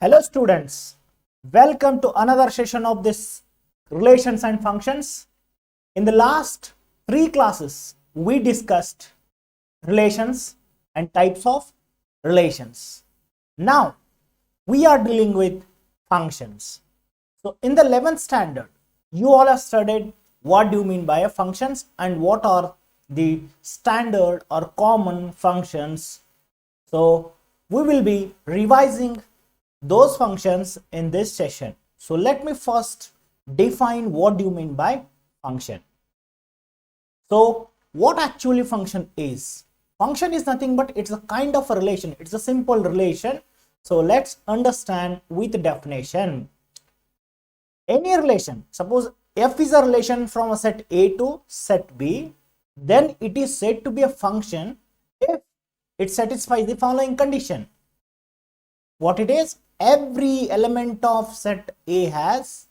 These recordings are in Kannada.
Hello students, welcome to another session of this relations and functions. In the last three classes, we discussed relations and types of relations. Now, we are dealing with functions. So, in the 11th standard, you all have studied what do you mean by a functions and what are the standard or common functions. So, we will be revising those functions in this session. So let me first define what do you mean by function. So what actually function is? Function is nothing but it's a kind of a relation. It's a simple relation. So let's understand with definition. Any relation, suppose f is a relation from a set A to set B, then it is said to be a function if it satisfies the following condition. What it is? Every element of set A has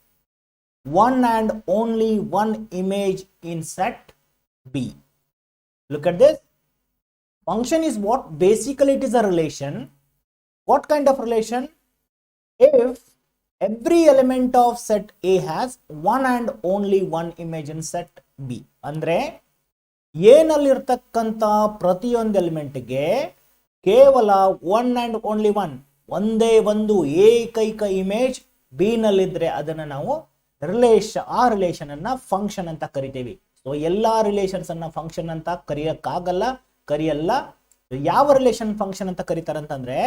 one and only one image in set B. Look at this. Function is what? Basically, it is a relation. What kind of relation? If every element of set A has one and only one image in set B. ಅಂದ್ರೆ ಏನಲ್ಲಿರ್ತಕ್ಕಂಥ ಪ್ರತಿಯೊಂದು ಎಲಿಮೆಂಟ್ಗೆ ಕೇವಲ ಒನ್ ಅಂಡ್ ಓನ್ಲಿ ಒನ್ ಒಂದೇ ಒಂದು ಏಕೈಕ ಇಮೇಜ್ ಬಿ ನಲ್ಲಿದ್ರೆ ಅದನ್ನ ನಾವು ರಿಲೇಷನ್ ಅನ್ನ ಫಂಕ್ಷನ್ ಅಂತ ಕರಿತೀವಿ. ಸೊ ಎಲ್ಲಾ ರಿಲೇಷನ್ಸ್ ಅನ್ನ ಫಂಕ್ಷನ್ ಅಂತ ಕರಿಯಲ್ಲ. ಯಾವ ರಿಲೇಷನ್ ಫಂಕ್ಷನ್ ಅಂತ ಕರೀತಾರೆ ಅಂತಂದ್ರೆ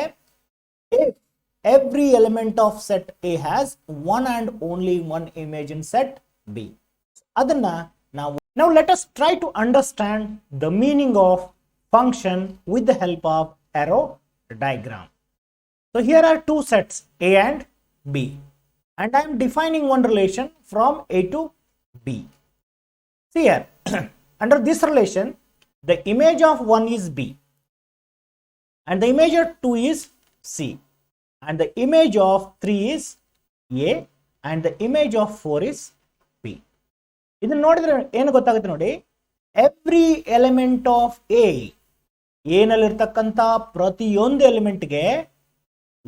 every element of set A has one and only one image in set B. ಅದನ್ನ ನಾವು now let us try to understand the meaning of function with the help of arrow diagram. So here are two sets A and B, and I am defining one relation from A to B. See here, under this relation, the image of 1 is B, and the image of 2 is C, and the image of 3 is A, and the image of 4 is B. ಇದನ್ನ ನೋಡಿದ್ರೆ ಏನು ಗೊತ್ತಾಗುತ್ತೆ ನೋಡಿ, ಎವ್ರಿ ಎಲಿಮೆಂಟ್ ಆಫ್ ಎ ಏನಲ್ಲಿರ್ತಕ್ಕಂಥ ಪ್ರತಿಯೊಂದು ಎಲಿಮೆಂಟ್ಗೆ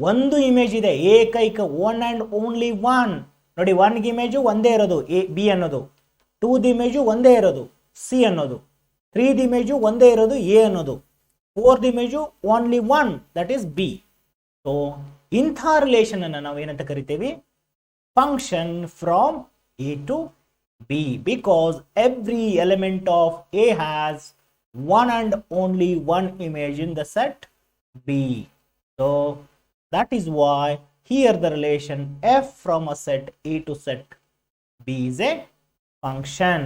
ಒಂದು ಇಮೇಜ್ ಇದೆ, ಏಕೈಕ ಒನ್ ಅಂಡ್ ಓನ್ಲಿ ಒನ್. ನೋಡಿ, ಒನ್ ಇಮೇಜು ಒಂದೇ ಇರೋದು ಎ ಬಿ ಅನ್ನೋದು, ಟೂ ದಿ ಇಮೇಜು ಒಂದೇ ಇರೋದು ಸಿ ಅನ್ನೋದು, ತ್ರೀ ದಿ ಇಮೇಜು ಒಂದೇ ಇರೋದು ಎ ಅನ್ನೋದು, for the image only one, that is B. So ಇಂಥ ರಿಲೇಷನ್ ಅನ್ನು ನಾವು ಏನಂತ ಕರಿತೀವಿ? Function from A to B, because every element of A has one and only one image in the set B. So that is why here the relation f from a set A to set B is a function.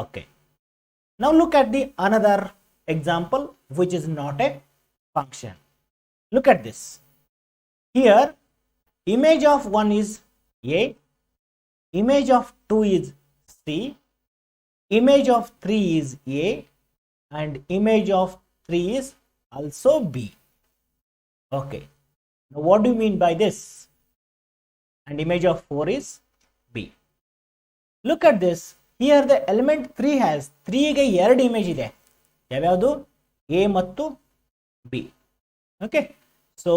Okay. Now look at the another example which is not a function. Look at this. Here image of 1 is A, image of 2 is C, image of 3 is A, and image of 3 is also B. Okay. Now what do you mean by this? And image of 4 is B. Look at this. Here the element 3 has 3 ಗೆ ಎರಡು ಇಮೇಜ್ ಇದೆ. ಯಾವ್ಯಾವುದು? A ಮತ್ತು B. Okay. So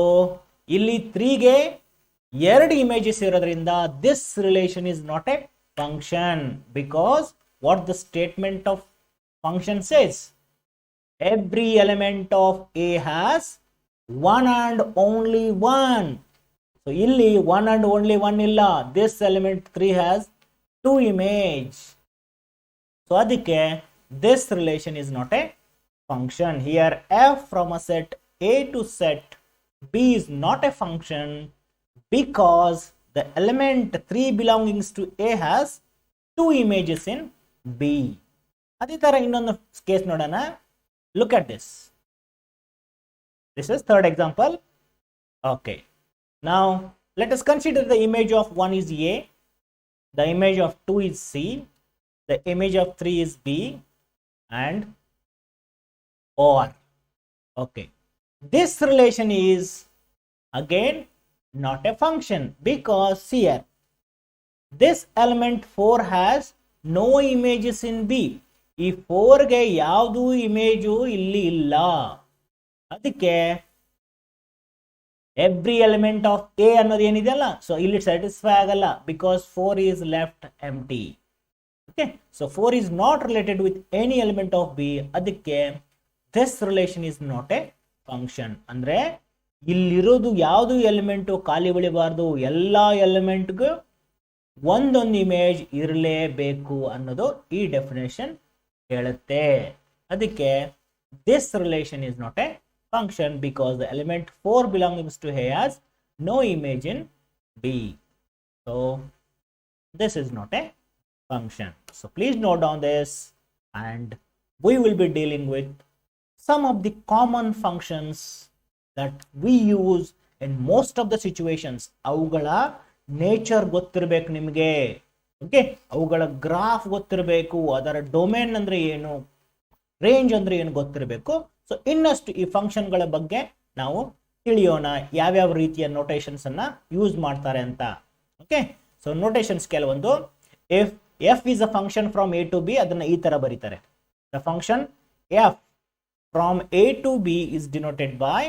ಇಲ್ಲಿ 3 ಗೆ ಎರಡು ಇಮೇಜಸ್ ಇರೋದ್ರಿಂದ this relation is not a function, because what the statement of function says, every element of A has one and only one. So illi one and only one illa, this element 3 has two image. So adike this relation is not a function. Here f from a set A to set B is not a function, because the element 3 belongings to A has two images in B. ಅದೇ ತರ ಇನ್ನೊಂದು ಕೇಸ್ ನೋಡೋಣ. Look at this. This is third example. Okay. Now let us consider the image of 1 is A, the image of 2 is C, the image of 3 is B, and OR. Okay. This relation is again not a function, because here this element 4 has no images in B. ಈ 4 ಗೆ ಯಾವುದು ಇಮೇಜು ಇಲ್ಲಿ ಇಲ್ಲ. ಅದಕ್ಕೆ ಎವ್ರಿ ಎಲಿಮೆಂಟ್ ಆಫ್ ಎ ಅನ್ನೋದು ಏನಿದೆಯಲ್ಲ, ಸೊ ಇಲ್ಲಿ ಸ್ಯಾಟಿಸ್ಫೈ ಆಗಲ್ಲ because 4 is left empty. Okay, so 4 is not related with any element of B. ಅದಕ್ಕೆ this relation is not a function. ಅಂದ್ರೆ ಇಲ್ಲಿರೋದು ಯಾವುದು ಎಲಿಮೆಂಟು ಖಾಲಿ ಉಳಿಬಾರ್ದು, ಎಲ್ಲಾ ಎಲಿಮೆಂಟ್ಗೂ ಒಂದೊಂದು ಇಮೇಜ್ ಇರಲೇಬೇಕು ಅನ್ನೋದು ಈ ಡೆಫಿನೇಷನ್ ಹೇಳುತ್ತೆ. ಅದಕ್ಕೆ this relation is not A function because the element 4 belongs to A has no image in B. So this is not a function. So please note down this, and we will be dealing with some of the common functions that we use in most of the situations. ಅವುಗಳ ನೇಚರ್ ಗೊತ್ತಿರಬೇಕು ನಿಮಗೆ. ಓಕೆ, ಅವುಗಳ ಗ್ರಾಫ್ ಗೊತ್ತಿರಬೇಕು, ಅದರ ಡೊಮೇನ್ ಅಂದ್ರೆ ಏನು, ರೇಂಜ್ ಅಂದ್ರೆ ಏನು ಗೊತ್ತಿರಬೇಕು. ಸೊ ಇನ್ನಷ್ಟು ಈ ಫಂಕ್ಷನ್ಗಳ ಬಗ್ಗೆ ನಾವು ತಿಳಿಯೋಣ, ಯಾವ್ಯಾವ ರೀತಿಯ ನೋಟೇಷನ್ಸ್ ಅನ್ನ ಯೂಸ್ ಮಾಡ್ತಾರೆ ಅಂತ. ಓಕೆ, ಸೊ ನೋಟೇಷನ್ಸ್ ಕೆಲವೊಂದು. F is a function from A to B, ಅದನ್ನ ಈ ತರ ಬರೀತಾರೆ. The function f from A to B is denoted by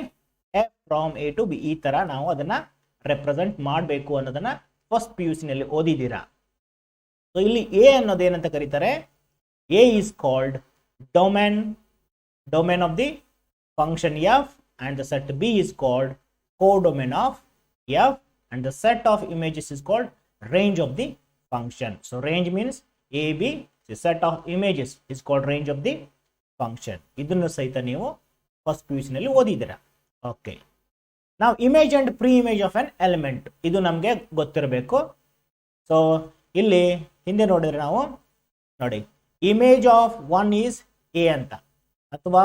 f from A to B. ಈ ತರ ನಾವು ಅದನ್ನ ರೆಪ್ರೆಸೆಂಟ್ ಮಾಡಬೇಕು ಅನ್ನೋದನ್ನ ಫಸ್ಟ್ PUC ನಲ್ಲಿ ಓದಿದ್ದೀರಾ. ಸೊ ಇಲ್ಲಿ ಎ ಅನ್ನೋದೇನಂತ ಕರೀತಾರೆ, A is called domain of the function f, and the set B is called codomain of f, and the set of images is called range of the function. So range means a b, the set of images is called range of the function. ಇದನ್ನು ಸಹಿತ ನೀವು ಫಸ್ಟ್ PUC ನಲ್ಲಿ ಓದಿದ್ದೀರಾ. ಓಕೆ, ನಾವು image and pre image of an element, ಇದು ನಮಗೆ ಗೊತ್ತಿರಬೇಕು. ಸೊ ಇಲ್ಲಿ ಹಿಂದೆ ನೋಡಿದ್ರೆ ನಾವು ನೋಡಿ, ಇಮೇಜ್ ಆಫ್ 1 ಈಸ್ ಎ ಅಂತ, ಅಥವಾ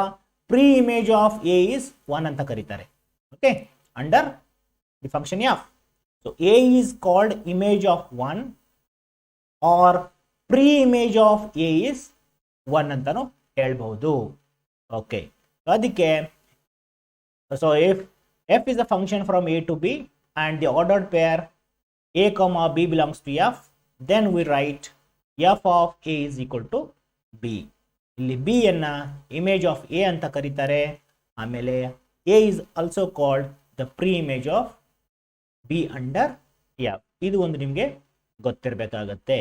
pre image of a is 1 ಅಂತ ಕರೀತಾರೆ. Okay, under the function f. So a is called image of 1 r pre image of a is 1 ಅಂತಾನು ಹೇಳ್ಬಹುದು. ಓಕೆ, ಅದಕ್ಕೆ so f is a function from A to b and the ordered pair a comma b belongs to f, then we write f of a is equal to b. ಇಲ್ಲಿ ಬಿ ಅನ್ನ ಇಮೇಜ್ ಆಫ್ ಎ ಅಂತ ಕರೀತಾರೆ. ಆಮೇಲೆ a is also called the pre image of b under f. ಇದು ಒಂದು ನಿಮಗೆ ಗೊತ್ತಿರಬೇಕಾಗತ್ತೆ,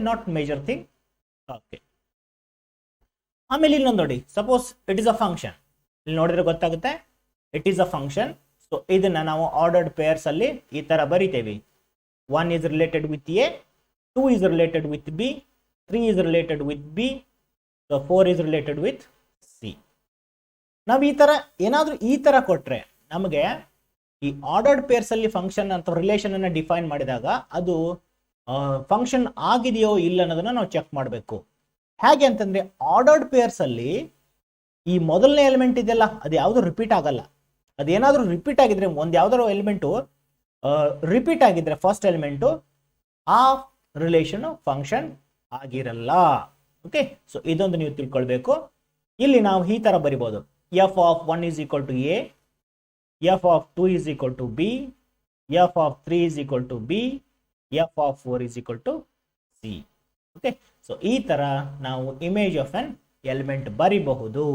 ನಾಟ್ ಮೇಜರ್ ಥಿಂಗ್. ಓಕೆ, ಆಮೇಲೆ ಇಲ್ಲೊಂದು ನೋಡಿ, suppose it is a function. ಇಲ್ಲಿ ನೋಡಿದ್ರೆ ಗೊತ್ತಾಗುತ್ತೆ, it is a function. So ಇದನ್ನ ನಾವು ಆರ್ಡರ್ಡ್ ಪೇರ್ಸ್ ಅಲ್ಲಿ ಈ ತರ ಬರಿತೇವೆ. 1 is related with A, 2 is related with B, 3 is related with B, so 4 is related with C. ನಾವು ಈ ತರ ಏನಾದ್ರೂ ಈ ತರ ಕೊಟ್ರೆ ನಮಗೆ ಈ ಆರ್ಡರ್ಡ್ ಪೇರ್ಸ್ ಅಲ್ಲಿ ಫಂಕ್ಷನ್ ಅಥವಾ ರಿಲೇಷನ್ ಅನ್ನ ಡಿಫೈನ್ ಮಾಡಿದಾಗ ಅದು ಫಂಕ್ಷನ್ ಆಗಿದೆಯೋ ಇಲ್ಲ ಅನ್ನೋದನ್ನ ನಾವು ಚೆಕ್ ಮಾಡಬೇಕು. ಹೇಗೆ ಅಂತಂದ್ರೆ, ಆರ್ಡರ್ಡ್ ಪೇರ್ಸ್ ಅಲ್ಲಿ ಈ ಮೊದಲನೇ ಎಲಿಮೆಂಟ್ ಇದೆಯಲ್ಲ, ಅದು ಯಾವುದು ರಿಪೀಟ್ ಆಗಲ್ಲ. ಅದೇನಾದ್ರೂ ರಿಪೀಟ್ ಆಗಿದ್ರೆ, ಒಂದು ಯಾವ್ದಾದ್ರು ಎಲಿಮೆಂಟು ರಿಪೀಟ್ ಆಗಿದ್ರೆ ಫಸ್ಟ್ ಎಲಿಮೆಂಟು, ಆ ರಿಲೇಷನ್ ಫಂಕ್ಷನ್ ಆಗಿರಲ್ಲ. ಓಕೆ, ಸೊ ಇದೊಂದು ನೀವು ತಿಳ್ಕೊಳ್ಬೇಕು. ಇಲ್ಲಿ ನಾವು ಈ ತರ ಬರಿಬಹುದು, f of 1 is equal to A, f of 2 is equal to B, f of 3 is equal to B, f of 4 is equal to C. Okay, so ಈ ತರ ನಾವು ಇಮೇಜ್ ಆಫ್ ಅನ್ ಎಲಿಮೆಂಟ್ ಬರಿಬಹುದು.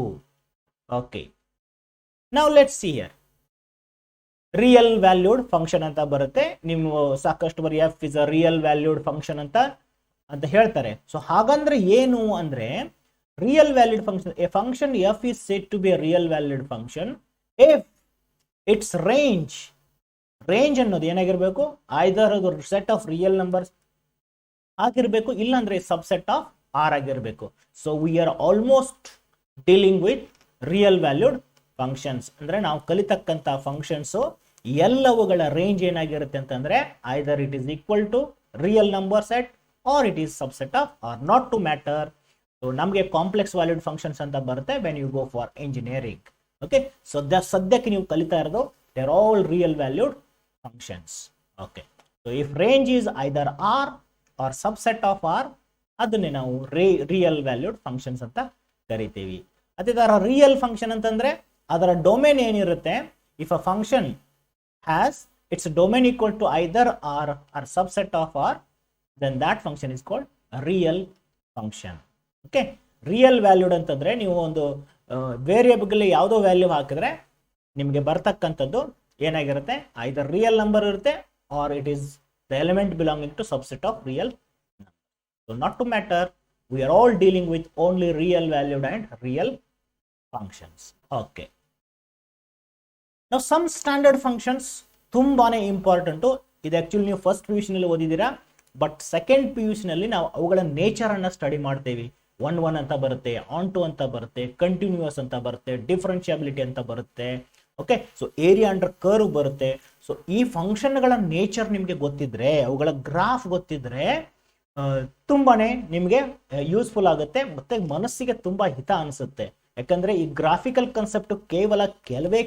ಓಕೆ, ನಾವು let's see here. Real valued function ಅಂತ ಬರುತ್ತೆ. ನೀವು ಸಾಕಷ್ಟು ಬರೀ f is a real valued function ಅಂತ ಹೇಳ್ತಾರೆ. ಸೊ ಹಾಗಂದ್ರೆ ಏನು ಅಂದ್ರೆ, real valued function, a function f is said to be a real valued function if its range ಅನ್ನೋದು ಏನಾಗಿರ್ಬೇಕು, ಐದರ್ ಅದು ಸೆಟ್ ಆಫ್ ರಿಯಲ್ ನಂಬರ್ಸ್ ಆಗಿರ್ಬೇಕು, ಇಲ್ಲಾಂದ್ರೆ ಸಬ್ಸೆಟ್ ಆಫ್ ಆರ್ ಆಗಿರ್ಬೇಕು. So we are almost dealing with real valued functions. ಅಂದ್ರೆ ನಾವು ಕಲಿತಕ್ಕಂತ ಫಂಕ್ಷನ್ಸ್ ಎಲ್ಲವುಗಳ ರೇಂಜ್ ಏನಾಗಿರುತ್ತೆ ಅಂತಂದ್ರೆ, either it is equal to real number set or it is subset of r, not to matter. So ನಮಗೆ ಕಾಂಪ್ಲೆಕ್ಸ್ ವ್ಯಾಲ್ಯೂಡ್ ಫಂಕ್ಷನ್ಸ್ ಅಂತ ಬರುತ್ತೆ when you go for engineering. Okay, so ಸದ್ಯಕ್ಕೆ ನೀವು ಕಲಿತಾ ಇರೋದು they are all real valued functions. Okay, so if range is either r or subset of r, ಅದನ್ನೇ ನಾವು ರಿಯಲ್ ವ್ಯಾಲ್ಯೂಡ್ ಫಂಕ್ಷನ್ಸ್ ಅಂತ ಕರಿತೀವಿ. ಅದೇ ತರ ರಿಯಲ್ ಫಂಕ್ಷನ್ ಅಂತಂದ್ರೆ ಅದರ ಡೊಮೇನ್ ಏನಿರುತ್ತೆ, if a function has its domain equal to either r or subset of r, then that function is called a real function. Okay, real valued ಅಂತಂದ್ರೆ ನೀವು ಒಂದು ವೇರಿಯೇಬಲ್ ಯಾವುದೋ ವ್ಯಾಲ್ಯೂ ಹಾಕಿದ್ರೆ ನಿಮಗೆ ಬರ್ತಕ್ಕಂಥದ್ದು ಏನಾಗಿರುತ್ತೆ, ಐದರ್ ರಿಯಲ್ ನಂಬರ್ ಇರುತ್ತೆ or it is the element belonging to subset of real number. So not to matter, we are all dealing with only real valued and real functions. Okay, now some standard functions ತುಂಬಾನೇ ಇಂಪಾರ್ಟೆಂಟ್. ಇದು ಆಕ್ಚುಲಿ ನೀವು ಫಸ್ಟ್ PUC ನಲ್ಲಿ ಓದಿದ್ದೀರಾ, ಬಟ್ ಸೆಕೆಂಡ್ PUC ನಲ್ಲಿ ನಾವು ಅವುಗಳ ನೇಚರ್ ಅನ್ನ ಸ್ಟಡಿ ಮಾಡ್ತೇವೆ. 1 ಅಂತ ಬರುತ್ತೆ, ಆನ್ ಟು ಅಂತ ಬರುತ್ತೆ, ಕಂಟಿನ್ಯೂಸ್ ಅಂತ ಬರುತ್ತೆ, ಡಿಫರೆನ್ಷಿಯಬಿಲಿಟಿ ಅಂತ ಬರುತ್ತೆ. Okay, so area under curve ಬರುತ್ತೆ. ಸೊ ಈ ಫಂಕ್ಷನ್ಗಳ ನೇಚರ್ ನಿಮಗೆ ಗೊತ್ತಿದ್ರೆ, ಅವುಗಳ ಗ್ರಾಫ್ ಗೊತ್ತಿದ್ರೆ ತುಂಬಾನೇ ನಿಮಗೆ ಯೂಸ್ಫುಲ್ ಆಗುತ್ತೆ, ಮತ್ತೆ ಮನಸ್ಸಿಗೆ ತುಂಬಾ ಹಿತ ಅನಿಸುತ್ತೆ. ಯಾಕಂದ್ರೆ ಈ ಗ್ರಾಫಿಕಲ್ ಕಾನ್ಸೆಪ್ಟ್ ಕೇವಲ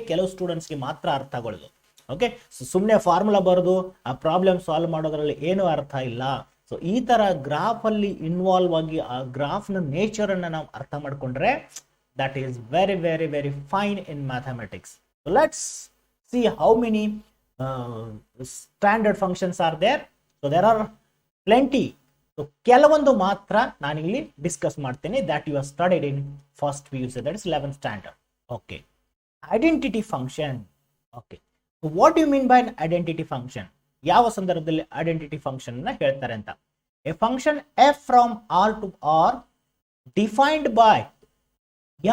ಕೆಲವು ಸ್ಟೂಡೆಂಟ್ಸ್ಗೆ ಮಾತ್ರ ಅರ್ಥ ಆಗೋದು. ಓಕೆ, ಸುಮ್ಮನೆ ಫಾರ್ಮುಲಾ ಬರೆದು ಆ ಪ್ರಾಬ್ಲಮ್ ಸಾಲ್ವ್ ಮಾಡೋದ್ರಲ್ಲಿ ಏನೂ ಅರ್ಥ ಇಲ್ಲ. ಸೊ ಈ ತರ ಗ್ರಾಫ್ ಅಲ್ಲಿ ಇನ್ವಾಲ್ವ್ ಆಗಿ ಆ ಗ್ರಾಫ್ ನ ನೇಚರ್ ಅನ್ನ ನಾವು ಅರ್ಥ ಮಾಡ್ಕೊಂಡ್ರೆ that is very very very fine in mathematics. Let's see how many standard functions are there. So there are plenty. So ಕೆಲವೊಂದು ಮಾತ್ರ ನಾನಿಲ್ಲಿ ಡಿಸ್ಕಸ್ ಮಾಡ್ತೇನೆ, that you are studied in first PUC, that is 11th standard. Okay, identity function. Okay, what you mean by identity function? ಯಾವ ಸಂದರ್ಭದಲ್ಲಿ ಐಡೆಂಟಿಟಿ ಫಂಕ್ಷನ್ ಅನ್ನ ಹೇಳ್ತಾರೆ ಅಂತ? A function f from r to r defined by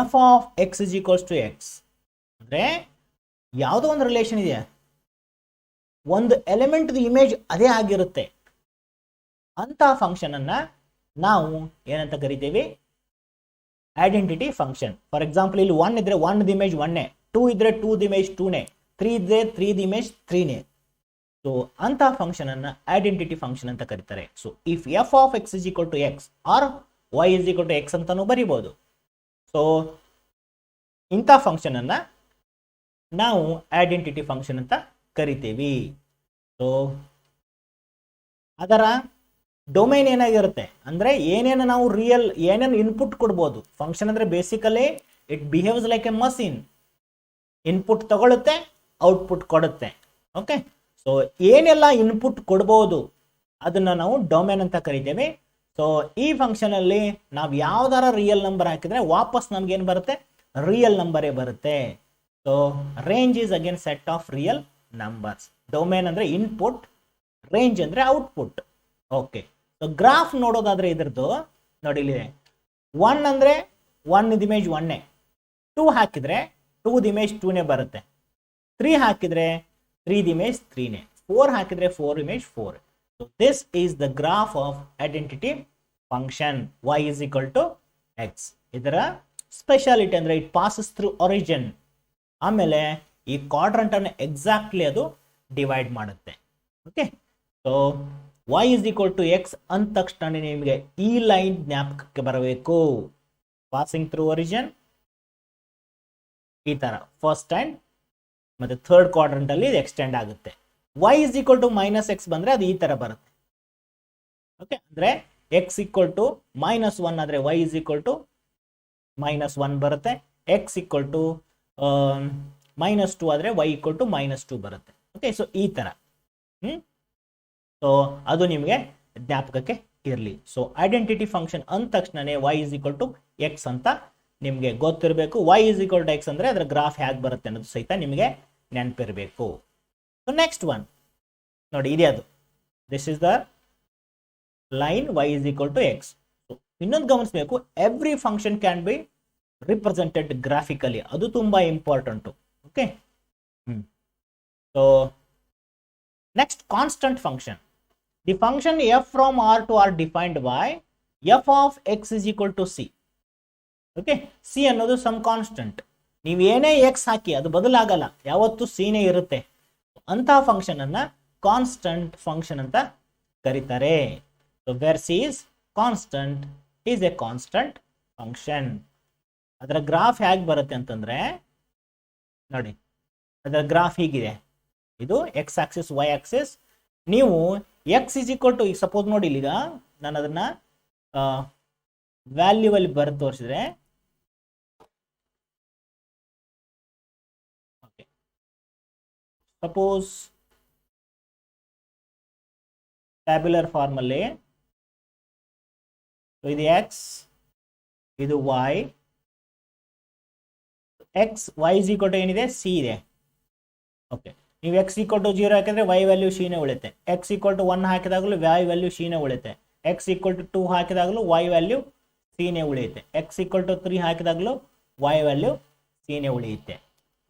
f of x is equals to x. ಅಂದ್ರೆ ಯಾವುದೋ ಒಂದು ರಿಲೇಷನ್ ಇದೆ, ಒಂದು ಎಲಿಮೆಂಟ್ ಇಮೇಜ್ ಅದೇ ಆಗಿರುತ್ತೆ, ಅಂತ ಫಂಕ್ಷನ್ ಅನ್ನ ನಾವು ಏನಂತ ಕರಿತೀವಿ? Identity function. ಫಾರ್ ಎಕ್ಸಾಂಪಲ್ ಇಲ್ಲಿ 1 ಇದ್ರೆ 1 ಇಮೇಜ್ 1ನೇ, 2 ಇದ್ರೆ 2 ಇಮೇಜ್ 2ನೇ, 3 ಇದ್ರೆ 3 ಇಮೇಜ್ 3ನೇ. ಸೊ ಅಂತ ಫಂಕ್ಷನ್ ಅನ್ನ ಐಡೆಂಟಿಟಿ ಫಂಕ್ಷನ್ ಅಂತ ಕರೀತಾರೆ. So if f of x is equal to x or y is equal to x ಅಂತಾನು ಬರೀಬಹುದು. ಸೊ ಇಂಥ ಫಂಕ್ಷನ್ ಅನ್ನ ನಾವು ಐಡೆಂಟಿಟಿ ಫಂಕ್ಷನ್ ಅಂತ ಕರಿತೀವಿ. ಸೊ ಅದರ ಡೊಮೈನ್ ಏನಾಗಿರುತ್ತೆ ಅಂದ್ರೆ ಏನೇನು ನಾವು ಏನೇನು ಇನ್ಪುಟ್ ಕೊಡ್ಬೋದು. ಫಂಕ್ಷನ್ ಅಂದ್ರೆ basically it behaves like A machine. Input ತಗೊಳುತ್ತೆ, ಔಟ್ಪುಟ್ ಕೊಡುತ್ತೆ. ಓಕೆ, ಸೊ ಏನೆಲ್ಲ ಇನ್ಪುಟ್ ಕೊಡ್ಬೋದು ಅದನ್ನ ನಾವು ಡೊಮೈನ್ ಅಂತ ಕರಿತೇವೆ. ಸೊ ಈ ಫಂಕ್ಷನ್ ಅಲ್ಲಿ ನಾವು ಯಾವ್ದಾರ ರಿಯಲ್ ನಂಬರ್ ಹಾಕಿದ್ರೆ ವಾಪಸ್ ನಮ್ಗೆ ಏನ್ ಬರುತ್ತೆ? ರಿಯಲ್ ನಂಬರೇ ಬರುತ್ತೆ. So range is again set of real numbers. Domain ಅಂದ್ರೆ ಇನ್ಪುಟ್, ರೇಂಜ್ ಅಂದ್ರೆ ಔಟ್ಪುಟ್. ಓಕೆ, ಸೊ ಗ್ರಾಫ್ ನೋಡೋದಾದ್ರೆ ಇದ್ರದ್ದು ನೋಡಿ, ಇಲ್ಲಿ 1 ಅಂದ್ರೆ 1 ಇಮೇಜ್ 1ನೇ, 2 ಹಾಕಿದ್ರೆ 2 ಇಮೇಜ್ 2ನೇ ಬರುತ್ತೆ, 3 ಹಾಕಿದ್ರೆ 3 ಇಮೇಜ್ 3ನೇ, 4 ಹಾಕಿದ್ರೆ 4 image 4. So this is the graph of identity function y is equal to x. ಇದರ ಸ್ಪೆಷಾಲಿಟಿ ಅಂದ್ರೆ ಇಟ್ ಪಾಸಸ್ ಥ್ರೂ ಒರಿಜಿನ್. ಆಮೇಲೆ ಈ ಕ್ವಾಡ್ರಂಟ್ ಅನ್ನು ಎಕ್ಸಾಕ್ಟ್ಲಿ ಅದು ಡಿವೈಡ್ ಮಾಡುತ್ತೆ. Okay, so y is equal to x ಅಂದ ತಕ್ಷಣ ನಿಮಗೆ ಈ ಲೈನ್ ಜ್ಞಾಪಕಕ್ಕೆ ಬರಬೇಕು. ಪಾಸಿಂಗ್ ಥ್ರೂ ಒರಿಜಿನ್ ಈ ತರ ಫಸ್ಟ್ ಅಂಡ್ ಮತ್ತೆ ಥರ್ಡ್ ಕ್ವಾಡ್ರಂಟ್ ಅಲ್ಲಿ ಎಕ್ಸ್ಟೆಂಡ್ ಆಗುತ್ತೆ. y is equal to -x ಬಂದ್ರೆ ಅದು ಈ ತರ ಬರುತ್ತೆ. ಓಕೆ, ಅಂದ್ರೆ x equal to -1 ಆದ್ರೆ y is equal to -1 ಬರುತ್ತೆ. x equal to -2 ಆದ್ರೆ y equal to -2 ಬರುತ್ತೆ. ಓಕೆ, ಸೊ ಈ ತರ ಸೊ ಅದು ನಿಮಗೆ ಜ್ಞಾಪಕಕ್ಕೆ ಇರಲಿ. ಸೊ ಐಡೆಂಟಿಟಿ ಫಂಕ್ಷನ್ ಅಂದ ತಕ್ಷಣನೇ y is equal to x ಅಂತ ನಿಮಗೆ ಗೊತ್ತಿರಬೇಕು. y is equal to x ಅಂದ್ರೆ ಅದರ ಗ್ರಾಫ್ ಹೇಗೆ ಬರುತ್ತೆ ಅನ್ನೋದು ಸಹಿತ ನಿಮಗೆ ನೆನಪಿರಬೇಕು. ಸೊ ನೆಕ್ಸ್ಟ್ ಒನ್ ನೋಡಿ, ಇದೆ ಅದು. This is the line y is equal to x. ಇನ್ನೊಂದು ಗಮನಿಸಬೇಕು, every function can be represented graphically. ಅದು ತುಂಬಾ important. Okay, so next constant function. The function f from r to r defined by f of x is equal to c. Okay, c ಅನ್ನೋದು ಸಮ್ ಕಾನ್ಸ್ಟಂಟ್. ನೀವು ಏನೇ x ಹಾಕಿ ಅದು ಬದಲಾಗಲ್ಲ, ಯಾವತ್ತು c ನೇ ಇರುತ್ತೆ. ಅಂತ ಫಂಕ್ಷನ್ ಅನ್ನ ಕಾನ್ಸ್ಟಂಟ್ ಫಂಕ್ಷನ್ ಅಂತ ಕರೀತಾರೆ. So where c is constant is a constant function. ಅದರ ಗ್ರಾಫ್ ಹೇಗೆ ಬರುತ್ತೆ ಅಂತಂದ್ರೆ ನೋಡಿ, ಅದರ ಗ್ರಾಫ್ ಹೀಗಿದೆ. ಇದು x ಆಕ್ಸಿಸ್ y ಆಕ್ಸಿಸ್. ನೀವು x is equal to, suppose ನೋಡಿ ಈಗ ನಾನು ಅದನ್ನ ವ್ಯಾಲ್ಯೂ ಅಲ್ಲಿ ಬರೆದು ತೋರಿಸಿದ್ರೆ, ಸಪೋಸ್ ಟ್ಯಾಬ್ಯುಲರ್ ಫಾರ್ಮ್ ಅಲ್ಲಿ ಇದು x, ಇದು y. y is equal to ಏನಿದೆ? c ಇದೆ. ಓಕೆ, ನೀವು x ಈಕ್ವಲ್ ಟು 0 ಹಾಕಿದ್ರೆ y ವ್ಯಾಲ್ಯೂ c ನೇ ಉಳಿಯುತ್ತೆ, x ಈಕ್ವಲ್ ಟು 1 ಹಾಕಿದಾಗಲೂ y ವ್ಯಾಲ್ಯೂ c ನೇ ಉಳಿಯುತ್ತೆ, x ಈಕ್ವಲ್ ಟು 2 ಹಾಕಿದಾಗಲೂ y ವ್ಯಾಲ್ಯೂ c ನೇ ಉಳಿಯುತ್ತೆ, x ಈಕ್ವಲ್ ಟು 3 ಹಾಕಿದಾಗಲೂ y ವ್ಯಾಲ್ಯೂ c ನೇ ಉಳಿಯುತ್ತೆ.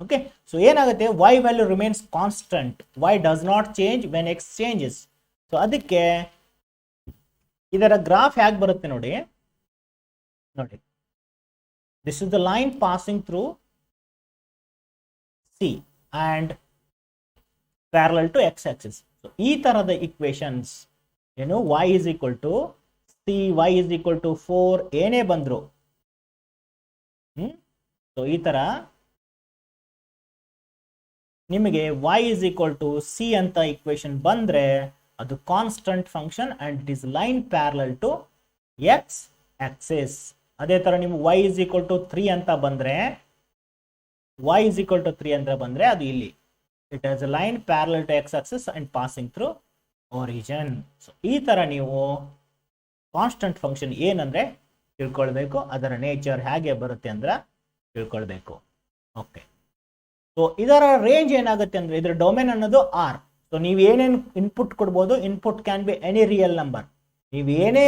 ಓಕೆ, ಸೊ ಏನಾಗುತ್ತೆ, y value remains constant, y does not change when x changes. So ಅದಕ್ಕೆ ಇದರ ಗ್ರಾಫ್ ಹೇಗೆ ಬರುತ್ತೆ ನೋಡಿ, this is the line passing through C and parallel to x axis. So ಈ ತರದ ಇಕ್ವೇಶನ್ಸ್ ಏನು, y is equal to c, y is equal to 4 ಏನೇ ಬಂದ್ರು, ಸೊ ಈ ತರ ನಿಮಗೆ y is equal to c ಅಂತ ಇಕ್ವೇಶನ್ ಬಂದ್ರೆ ಅದು constant function and it is line parallel to x axis. ಅದೇ ತರ ನೀವು y is equal to 3 ಅಂತ ಬಂದ್ರೆ, y is equal to 3 ಅಂತ ಬಂದ್ರೆ ಅದು ಇಲ್ಲಿ it has a line parallel to x axis and passing through origin. So ಈ ತರ ನೀವು ಕಾನ್ಸ್ಟಂಟ್ ಫಂಕ್ಷನ್ ಏನಂದ್ರೆ ತಿಳ್ಕೊಳ್ಬೇಕು, ಅದರ ನೇಚರ್ ಹೇಗೆ ಬರುತ್ತೆ ಅಂದ್ರೆ ತಿಳ್ಕೊಳ್ಬೇಕು. ಓಕೆ, ಸೊ ಇದರ ರೇಂಜ್ ಏನಾಗುತ್ತೆ ಅಂದ್ರೆ ಇದರ ಡೊಮೇನ್ ಅನ್ನೋದು r. ಸೊ ನೀವು ಏನೇನು ಇನ್ಪುಟ್ ಕೊಡ್ಬೋದು, input can be any real number, ನೀವು ಏನೇ